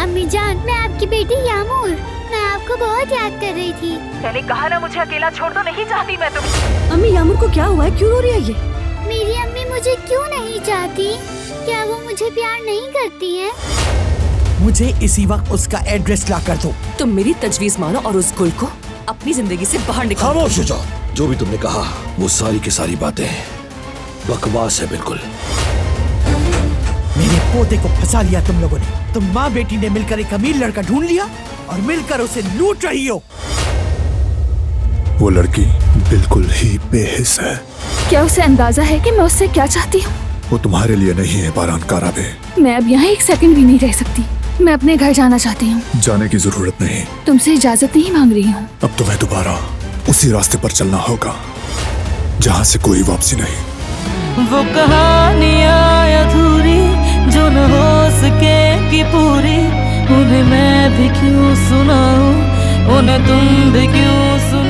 अम्मी जान, मैं आपकी बेटी यामूर, मैं आपको बहुत याद कर रही थी। मैंने कहा ना मुझे अकेला छोड़ दो, नहीं चाहती मैं तुम्हें। अम्मी यामूर को क्या हुआ है, क्यों रो रही है ये? मेरी अम्मी मुझे क्यों नहीं चाहती? क्या वो मुझे प्यार नहीं करती है? मुझे इसी वक्त उसका एड्रेस ला कर दो। तुम मेरी तजवीज मानो और उस गुल को अपनी जिंदगी से बाहर निकालो। खामोश हो जाओ। जो भी तुमने कहा वो सारी की सारी बातें बकवास है बिल्कुल। मेरे पोते को फंसा लिया तुम लोगों ने। तुम माँ बेटी ने मिलकर एक अमीर लड़का ढूंढ लिया और मिलकर उसे लूट रही हो। वो लड़की बिल्कुल ही बेहिस है। क्या उसे अंदाजा है कि मैं उससे क्या चाहती हूँ? वो तुम्हारे लिए नहीं है बारान काराबे। मैं अब यहाँ एक सेकंड भी नहीं रह सकती। मैं अपने घर जाना चाहती हूँ। जाने की जरूरत नहीं। तुमसे इजाजत नहीं मांग रही हूँ। अब तुम्हें दोबारा उसी रास्ते पर चलना होगा जहाँ से कोई वापसी नहीं। वो कहानियाँ अधूरी जो न हो सके पूरी, उन्हें मैं भी क्यों सुनाऊं, उन्हें तुम भी क्यों सुनाओ।